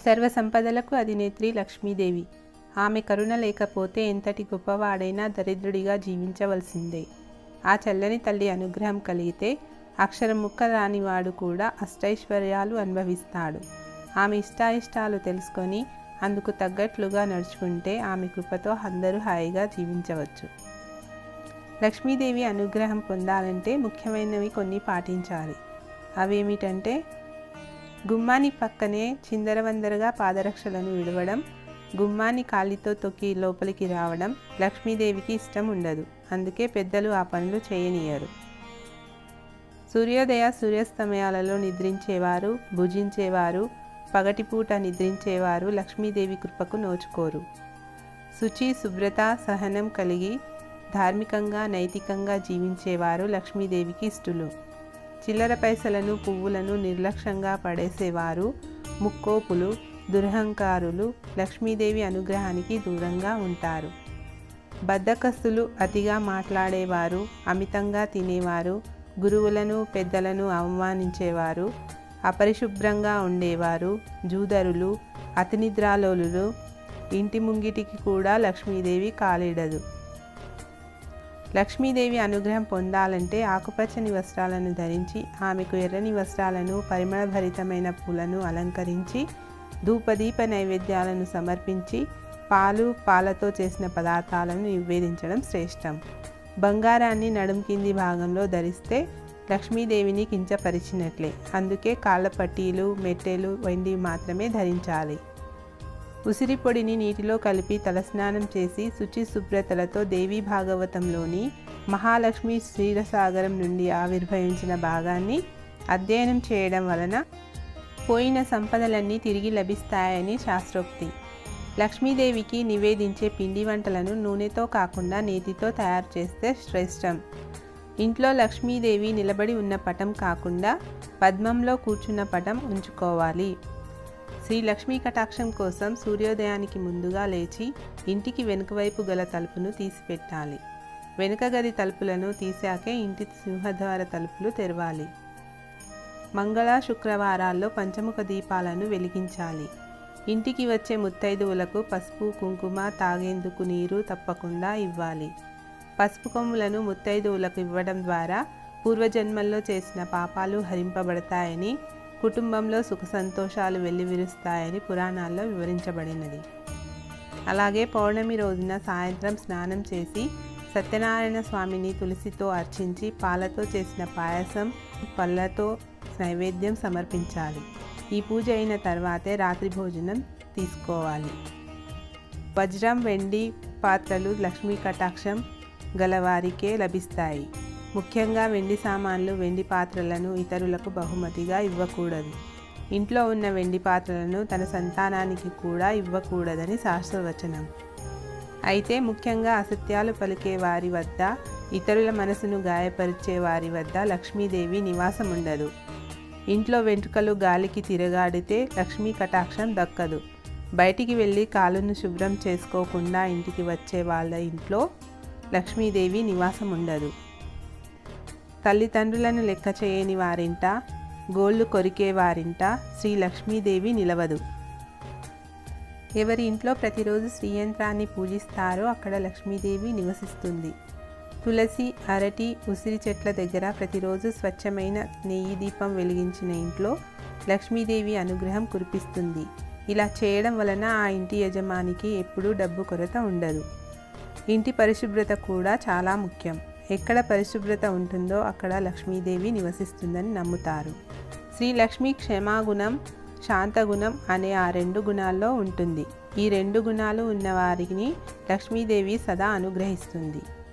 సర్వ సంపదలకు అధినేత్రి లక్ష్మీదేవి. ఆమె కరుణ లేకపోతే ఎంతటి గొప్పవాడైనా దరిద్రుడిగా జీవించవలసిందే. ఆ చల్లని తల్లి అనుగ్రహం కలిగితే అక్షరం ముక్క రానివాడు కూడా అష్టైశ్వర్యాలు అనుభవిస్తాడు. ఆమె ఇష్టాయిష్టాలు తెలుసుకొని అందుకు తగ్గట్లుగా నడుచుకుంటే ఆమె కృపతో అందరూ హాయిగా జీవించవచ్చు. లక్ష్మీదేవి అనుగ్రహం పొందాలంటే ముఖ్యమైనవి కొన్ని పాటించాలి. అవేమిటంటే, గుమ్మాని పక్కనే చిందరవందరగా పాదరక్షలను విడవడం, గుమ్మాన్ని కాలితో తొక్కి లోపలికి రావడం లక్ష్మీదేవికి ఇష్టం ఉండదు. అందుకే పెద్దలు ఆ పనులు చేయనీయరు. సూర్యోదయ సూర్యాస్తమయాలలో నిద్రించేవారు, భుజించేవారు, పగటిపూట నిద్రించేవారు లక్ష్మీదేవి కృపకు నోచుకోరు. శుచి, శుభ్రత, సహనం కలిగి ధార్మికంగా, నైతికంగా జీవించేవారు లక్ష్మీదేవికి ఇష్టలు. చిల్లర పైసలను, పువ్వులను నిర్లక్ష్యంగా పడేసేవారు, ముక్కోపులు, దురహంకారులు లక్ష్మీదేవి అనుగ్రహానికి దూరంగా ఉంటారు. బద్ధకస్తులు, అతిగా మాట్లాడేవారు, అమితంగా తినేవారు, గురువులను, పెద్దలను అవమానించేవారు, అపరిశుభ్రంగా ఉండేవారు, జూదరులు, అతినిద్రాలోలులు ఇంటి ముంగిటికి కూడా లక్ష్మీదేవి కాలిడదు. లక్ష్మీదేవి అనుగ్రహం పొందాలంటే ఆకుపచ్చని వస్త్రాలను ధరించి, ఆమెకు ఎర్రని వస్త్రాలను, పరిమళభరితమైన పూలను అలంకరించి, ధూపదీప నైవేద్యాలను సమర్పించి, పాలు, పాలతో చేసిన పదార్థాలను నివేదించడం శ్రేష్టం. బంగారాన్ని నడుం కింది భాగంలో ధరిస్తే లక్ష్మీదేవిని కించపరిచినట్లే. అందుకే కాళ్ళ పట్టీలు, మెట్టెలు వెండి మాత్రమే ధరించాలి. ఉసిరి పొడిని నీటిలో కలిపి తలస్నానం చేసి శుచి శుభ్రతలతో దేవీ భాగవతంలోని మహాలక్ష్మి క్షీరసాగరం నుండి ఆవిర్భవించిన భాగాన్ని అధ్యయనం చేయడం వలన పోయిన సంపదలన్నీ తిరిగి లభిస్తాయని శాస్త్రోక్తి. లక్ష్మీదేవికి నివేదించే పిండి వంటలను నూనెతో కాకుండా నేతితో తయారు చేస్తే శ్రేష్టం. ఇంట్లో లక్ష్మీదేవి నిలబడి ఉన్న పటం కాకుండా పద్మంలో కూర్చున్న పటం ఉంచుకోవాలి. శ్రీ లక్ష్మీ కటాక్షం కోసం సూర్యోదయానికి ముందుగా లేచి ఇంటికి వెనుకవైపు గల తలుపును తీసిపెట్టాలి. వెనుక గది తలుపులను తీసాకే ఇంటి సింహద్వార తలుపులు తెరవాలి. మంగళ, శుక్రవారాల్లో పంచముఖ దీపాలను వెలిగించాలి. ఇంటికి వచ్చే ముత్తైదువులకు పసుపు, కుంకుమ, తాగేందుకు నీరు తప్పకుండా ఇవ్వాలి. పసుపు కొమ్ములను ముత్తైదువులకు ఇవ్వడం ద్వారా పూర్వజన్మల్లో చేసిన పాపాలు హరింపబడతాయని, కుటుంబంలో సుఖ సంతోషాలు వెల్లివిరుస్తాయని పురాణాల్లో వివరించబడినది. అలాగే పౌర్ణమి రోజున సాయంత్రం స్నానం చేసి సత్యనారాయణ స్వామిని తులసితో అర్చించి పాలతో చేసిన పాయసం, పళ్ళతో నైవేద్యం సమర్పించాలి. ఈ పూజ అయిన తర్వాతే రాత్రి భోజనం తీసుకోవాలి. వజ్రం, వెండి పాత్రలు లక్ష్మీ కటాక్షం గలవారికే లభిస్తాయి. ముఖ్యంగా వెండి సామాన్లు, వెండి పాత్రలను ఇతరులకు బహుమతిగా ఇవ్వకూడదు. ఇంట్లో ఉన్న వెండి పాత్రలను తన సంతానానికి కూడా ఇవ్వకూడదని శాస్త్రవచనం. అయితే ముఖ్యంగా అసత్యాలు పలికే వారి వద్ద, ఇతరుల మనసును గాయపరిచే వారి వద్ద లక్ష్మీదేవి నివాసం ఉండదు. ఇంట్లో వెంట్రుకలు గాలికి తిరగాడితే లక్ష్మీ కటాక్షం దక్కదు. బయటికి వెళ్ళి కాలును శుభ్రం చేసుకోకుండా ఇంటికి వచ్చే వాళ్ళ ఇంట్లో లక్ష్మీదేవి నివాసం ఉండదు. తల్లిదండ్రులను లెక్క చేయని వారింట, గోళ్ళు కొరికే వారింట శ్రీ లక్ష్మీదేవి నిలవదు. ఎవరి ఇంట్లో ప్రతిరోజు శ్రీయంత్రాన్ని పూజిస్తారో అక్కడ లక్ష్మీదేవి నివసిస్తుంది. తులసి, అరటి, ఉసిరి చెట్ల దగ్గర ప్రతిరోజు స్వచ్ఛమైన నెయ్యి దీపం వెలిగించిన ఇంట్లో లక్ష్మీదేవి అనుగ్రహం కురిపిస్తుంది. ఇలా చేయడం వలన ఆ ఇంటి యజమానికి ఎప్పుడూ డబ్బు కొరత ఉండదు. ఇంటి పరిశుభ్రత కూడా చాలా ముఖ్యం. ఎక్కడ పరిశుభ్రత ఉంటుందో అక్కడ లక్ష్మీదేవి నివసిస్తుందని నమ్ముతారు. శ్రీ లక్ష్మి క్షమాగుణం, శాంతగుణం అనే ఆ 2 గుణాల్లో ఉంటుంది. ఈ 2 గుణాలు ఉన్నవారిని లక్ష్మీదేవి సదా అనుగ్రహిస్తుంది.